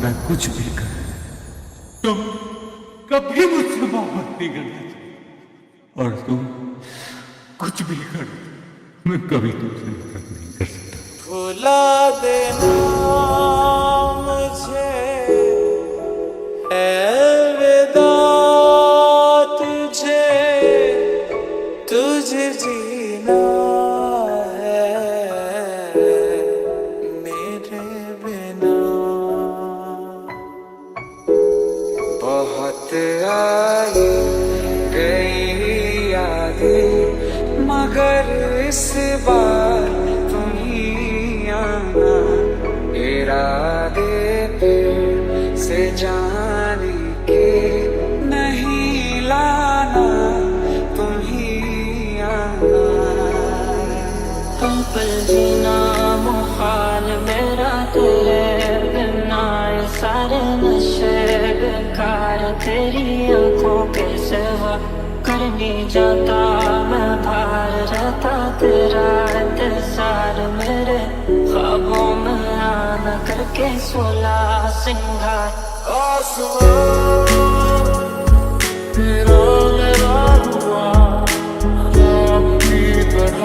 मैं कुछ भी कर, तुम कभी मुझसे मोहब्बत नहीं करना चाहिए, और तुम कुछ भी कर, मैं कभी तुमसे नफरत नहीं कर सकता। भुला देना मुझे, अलविदा तुझे, तुझे जीना है मेरे बिना। बहुत आई गई यादें, मगर इस बार तुम ही आना, इरादे फिर से जाने के नहीं लाना, तुम ही आना। तुम पर जीना मुहाल मेरा तेरे बिना, ये सारे नशे बेकार तेरी आंखों के सिवा, कर नहीं जाता मैं बाहर रहता तेरा इंतजार, मेरे ख्वाबों में आना करके 16 सिंगार। आसमां तेरा मेरा हुआ, ख्वाब की तरह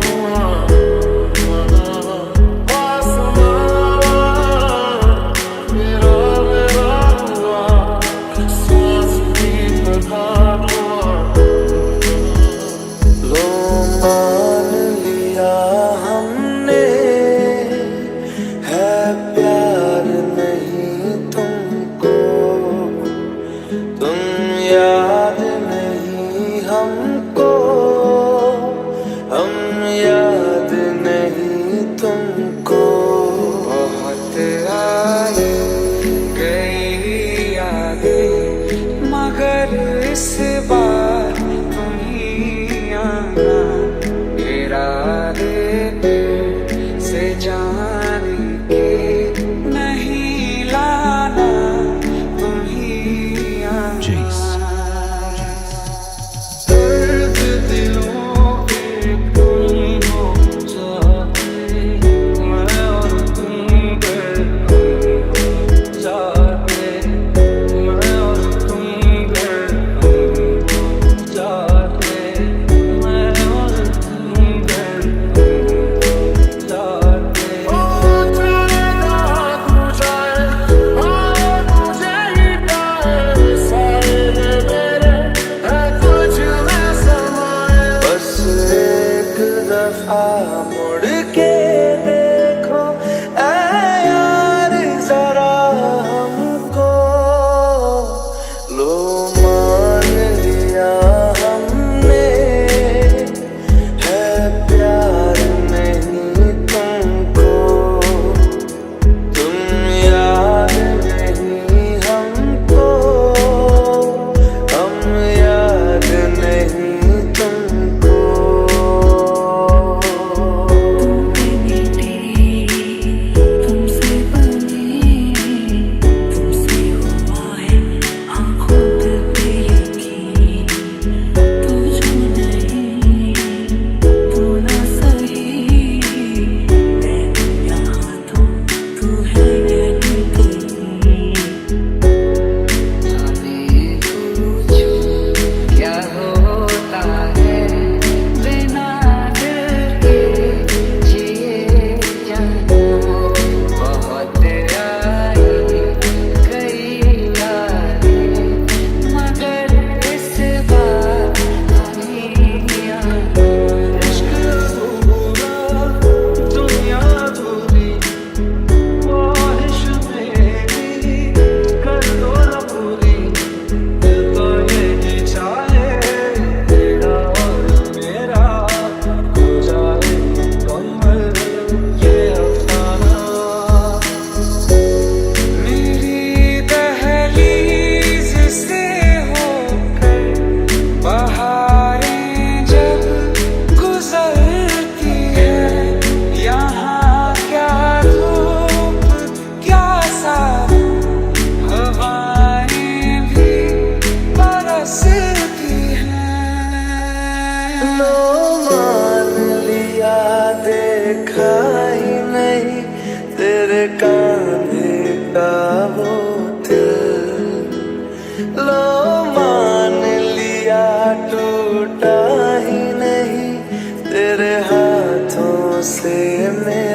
हुआ। आसमां तेरा मेरा हुआ, सांस की तरह हुआ। लो मान लिया हमने, है प्यार नहीं तुमको, तुम याद नहीं हमको, हम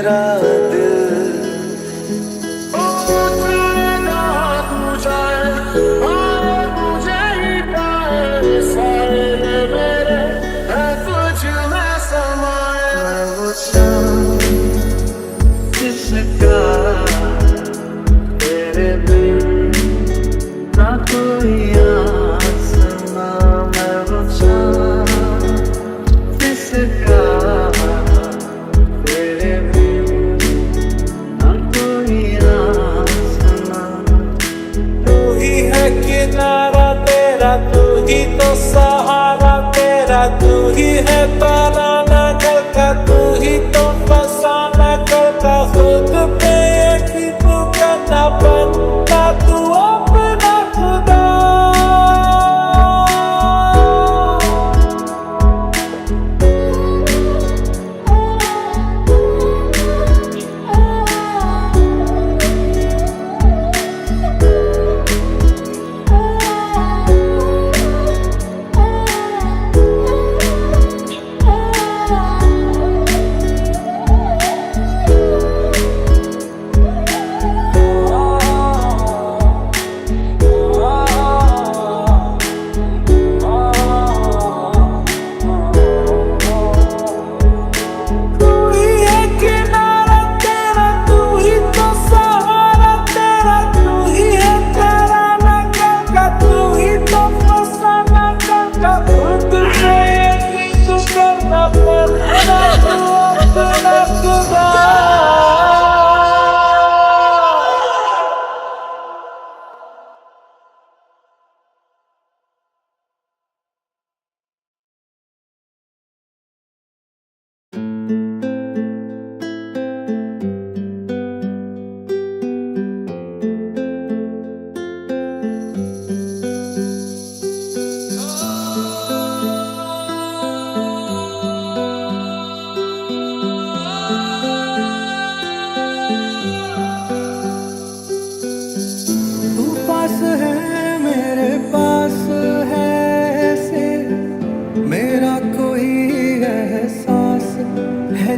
मेरा दिल ना तू जाए आए मुझे ही पाए सारे मेरे है तुझ में समाए मैं वो चाँद जिसका तेरे बिन ना कोई आसमां मैं वो चाँद जिसका तेरे बिन ना कोई आसमां तू ही है किनारा तेरा तू ही तो सहारा तेरा तू ही है ताराना कल का तू ही तो फसाना कल का खुद पे यकीन तू करना बनता तू अपना खुदा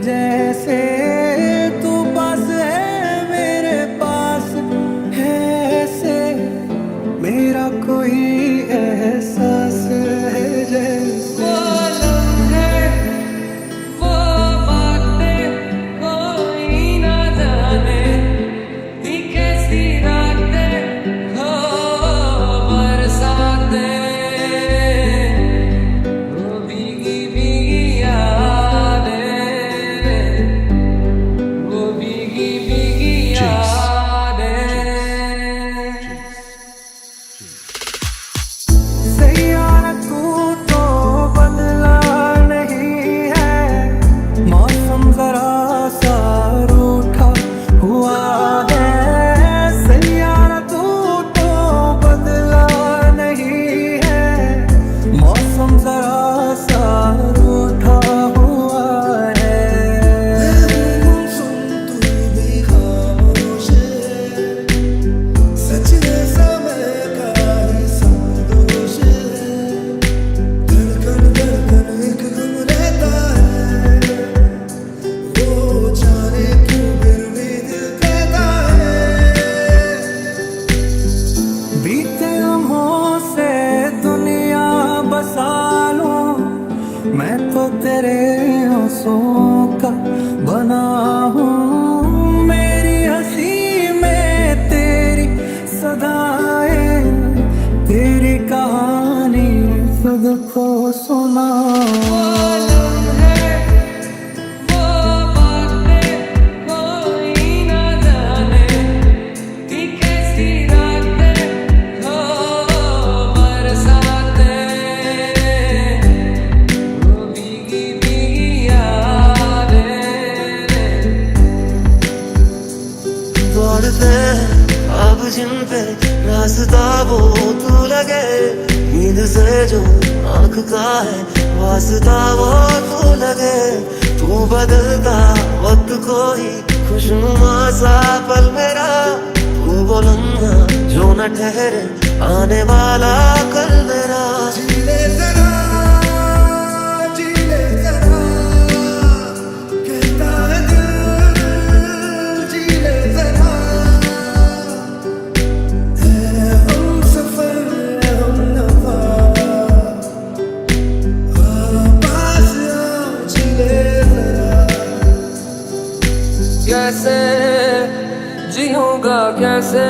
जैसे तू पास है मेरे पास है ऐसे मेरा कोई एहसास है जैसे वो बातें कोई ना जाने कि कैसी रातें हो बरसातें वो भीगी भीगी यादें वो भीगी भीगी यादें सैयारा तू तो बदला नहीं है मौसम जरा सा रूठा हुआ है सैयारा तू तो बदला नहीं है मौसम जरा सा रूठा हुआ है सुन तू भी खामोश सच है समय का ही संतोष धड़कन धड़कन एक गुम रहता है वो जाने क्यों फिर भी दिल कहता है बीते लम्हों से दुनिया बसा लूं मैं तो तेरे आंसुओं का बना हूँ मेरी हंसी में तेरी सदाएं तेरी कहानी खुद को सुनाऊं वो बातें कोई ना जाने कि कैसी रातें हो बरसातें वो भीगी भीगी यादें दौड़ते अब जिन पे रास्ता वो तू लगे नींद से जो आँख का है वास्ता वो तू लगे तू बदलता वक्त कोई खुशनुमा सा पल मेरा तू वो लम्हा जो न ठहरे आने वाला कल मेरा जी ले जरा कहता है दिल ऐसे जीऊंगा कैसे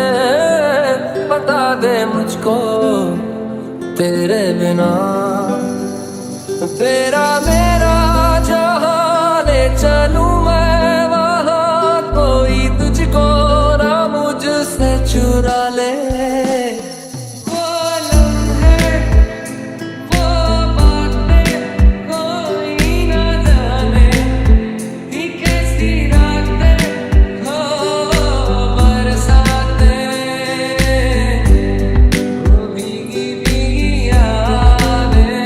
बता दे मुझको तेरे बिना तेरा मेरा जहां ले चलूं मैं वहां कोई तुझको ना मुझसे चुरा ले वो लम्हे वो बातें कोई ना जाने कि कैसी रातें हो बरसातें वो भीगी भीगी यादें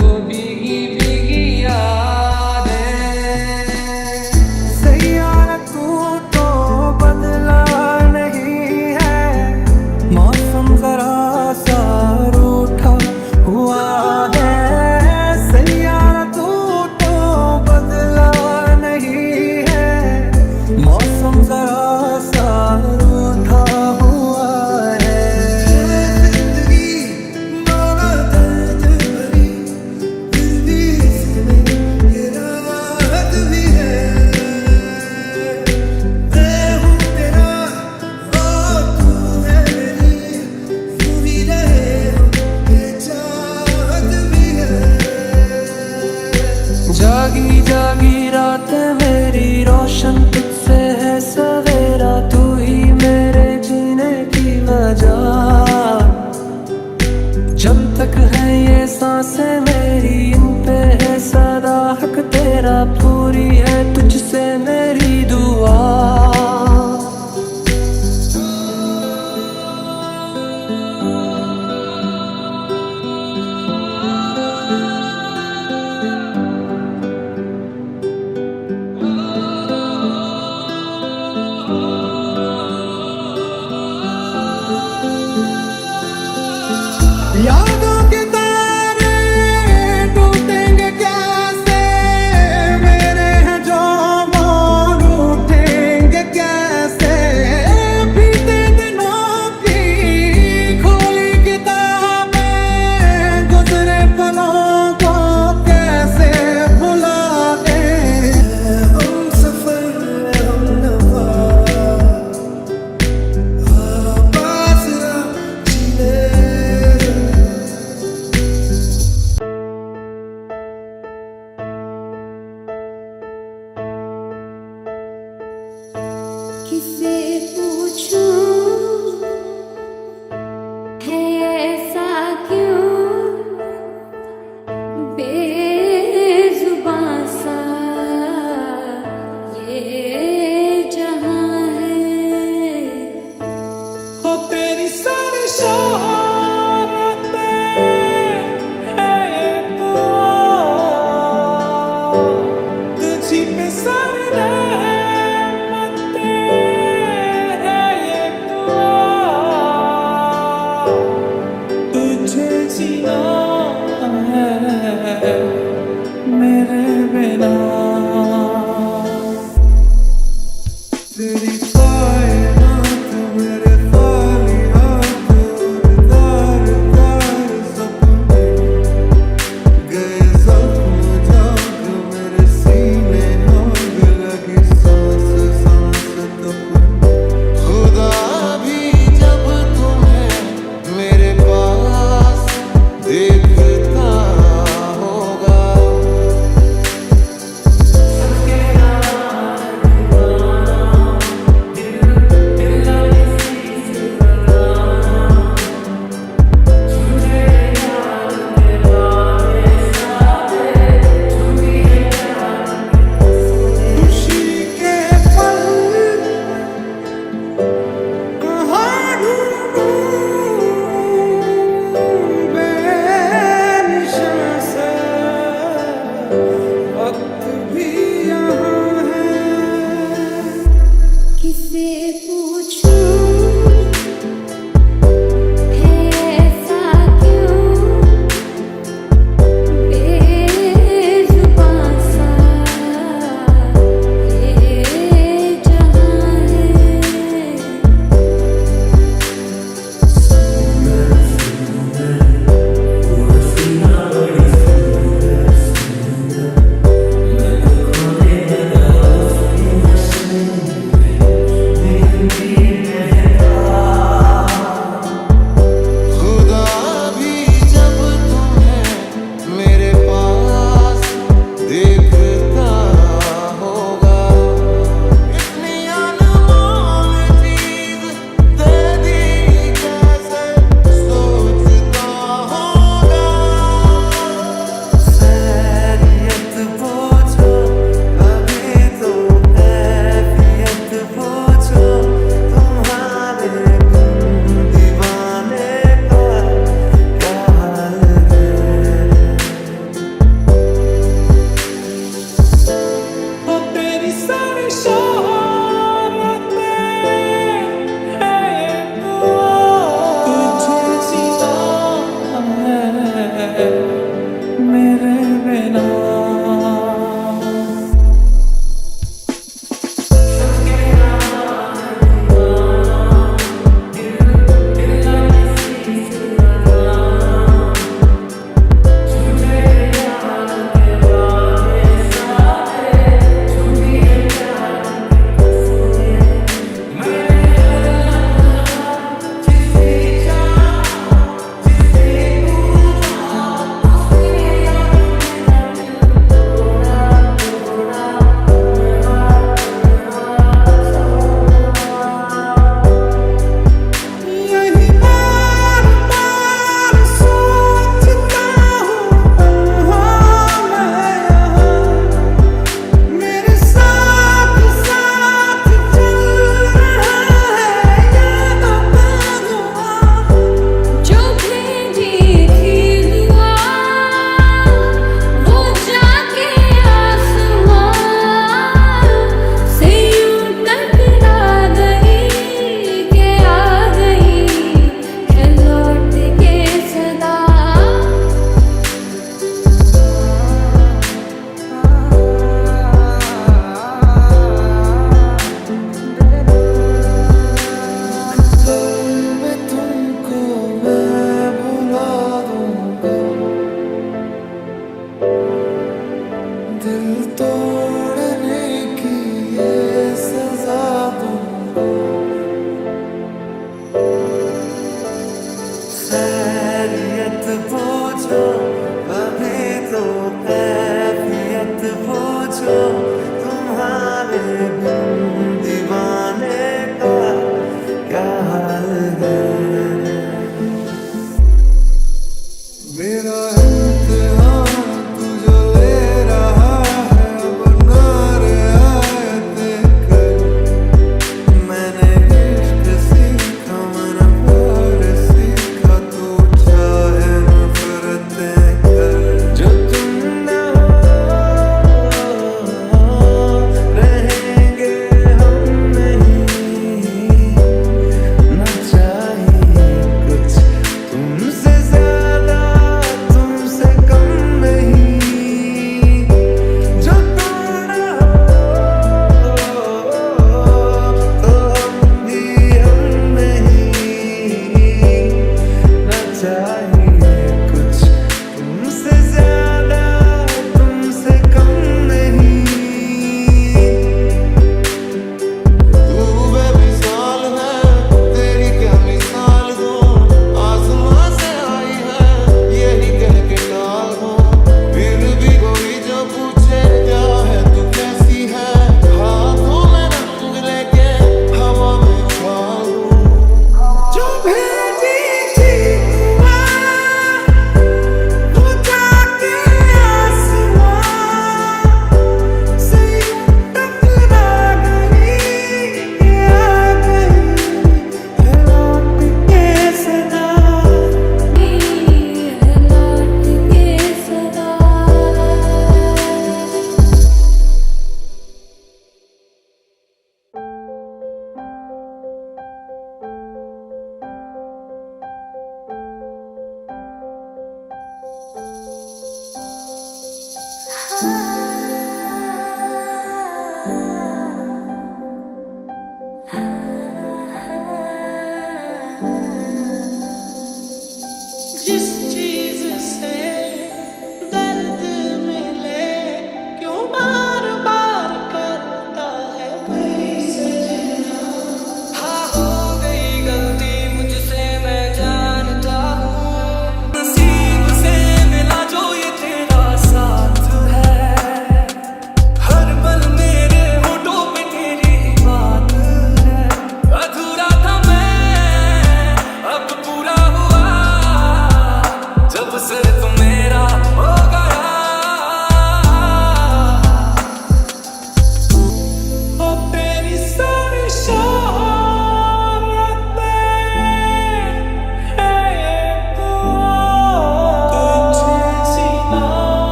वो भीगी भीगी यादें सैयारा तू तो बदला नहीं है मौसम जरा सा रूठा हुआ है सैयारा तू तो बदला नहीं है मौसम जरा सा रूठा हुआ है जिंदगी माना दर्द भरी फिर भी इसमें ये राहत भी है मैं हूँ तेरा और तू है मेरी यूं ही रहे हम ये चाहत भी है जागी जागी रातें मेरी रोशन तुझसे है सवेरा तू ही मेरे जीने की वजह जब तक है ये सांसें मेरी इन पे है सदा हक तेरा पूरी है तुझसे मेरी दुआ यादों के तारे टूटेंगे कैसे मेरे हैं जो मोर उठेंगे कैसे बीते दिनों की खोली किताबें गुजरे पलों को कैसे भुला दे हम सफर हम नवा आसरा जीने किसे पूछूं है ऐसा क्यों बेजुबां सा ये जहां है हो तेरी सारी शोहरतें है ये तो तुझी पे सारी रहमतें है ये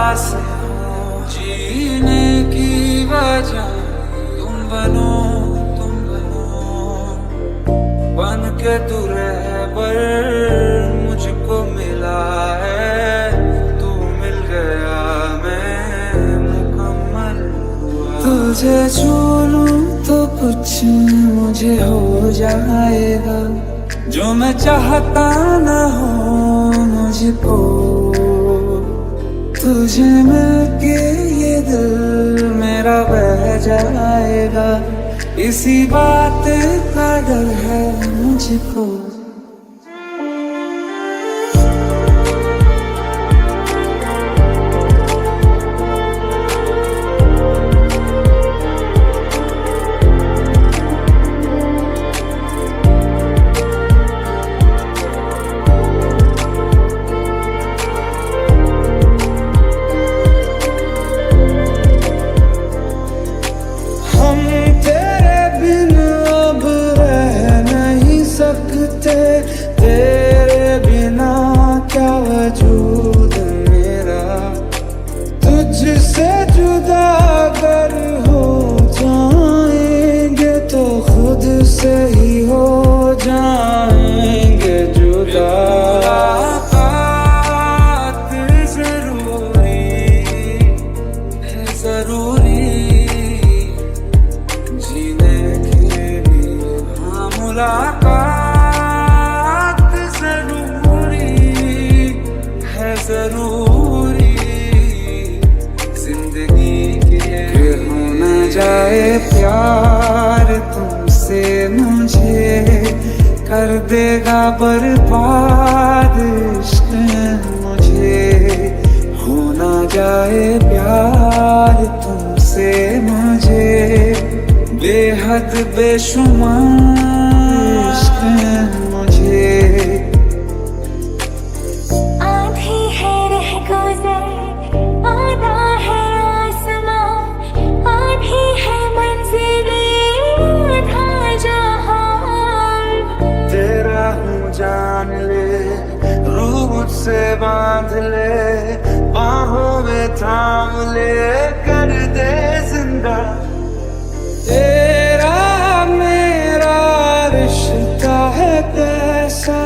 पास हो, जीने की वजह तुम बनो, बन के तू रहबर मुझको मिला है, तू मिल गया मैं मुकम्मल हुआ। तुझे छू लूं तो कुछ मुझे हो जाएगा, जो मैं चाहता न हो मुझको। तुझे मिलके ये दिल मेरा बह जाएगा, इसी बात का डर है मुझको। तेरे बिना क्या वजूद मेरा, तुझसे जुदा अगर हो जाएंगे तो खुद से ही हो जाएंगे जुदा। मुलाकात जरूरी है, जरूरी जीने के लिए। हाँ मुलाकात जरूरी जिंदगी के हो न जाए प्यार तुमसे मुझे, कर देगा बर्बाद इश्क मुझे। हो न जाए प्यार तुमसे मुझे, बेहद बेशुमार इश्क मुझे। जान ले रूह मुझसे बांध ले, बाहों में थाम ले, कर दे जिंदा। तेरा मेरा रिश्ता है कैसा,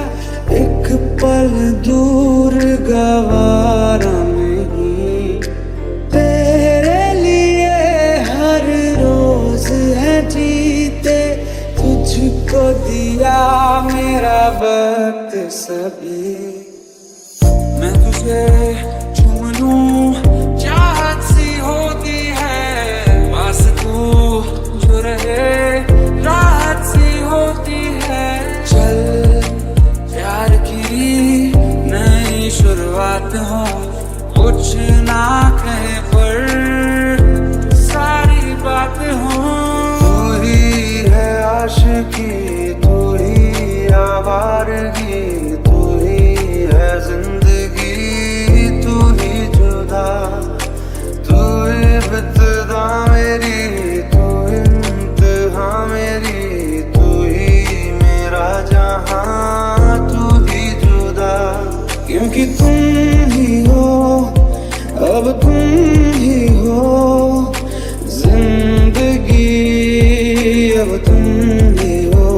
एक पल दूर गवारा नहीं। तेरे लिए हर रोज है जीते, तुझको दिया मेरा वक्त सभी। मैं तुझे चूम लूं चाहत सी होती है, पास तू जो रहे राहत सी होती है। चल प्यार की नई शुरुआत हो, कुछ ना कहे पर सारी बात हो। तू ही है आशिकी, तू ही आवारगी, तू ही है जिंदगी, तू ही जुदा। तू इब्तिदा मेरी, तू इंतहा मेरी, तू ही मेरा जहां, तू ही जुदा। क्योंकि तुम ही हो, अब तुम ही हो जिंदगी, अब तुम ही हो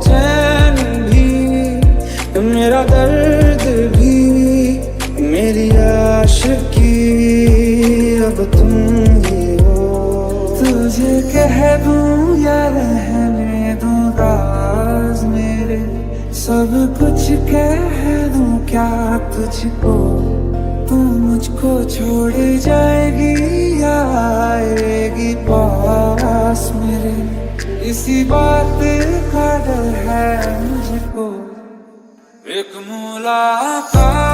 चैन भी, मेरा दर्द भी, मेरी आशिकी, अब तुम ही हो। तुझे कह दूं या रहने दूं राज मेरे, सब कुछ कह दूं क्या तुझको। तू मुझको छोड़ जाएगी या आएगी पास मेरे, इसी बात का डर है मुझको। एक मुलाकात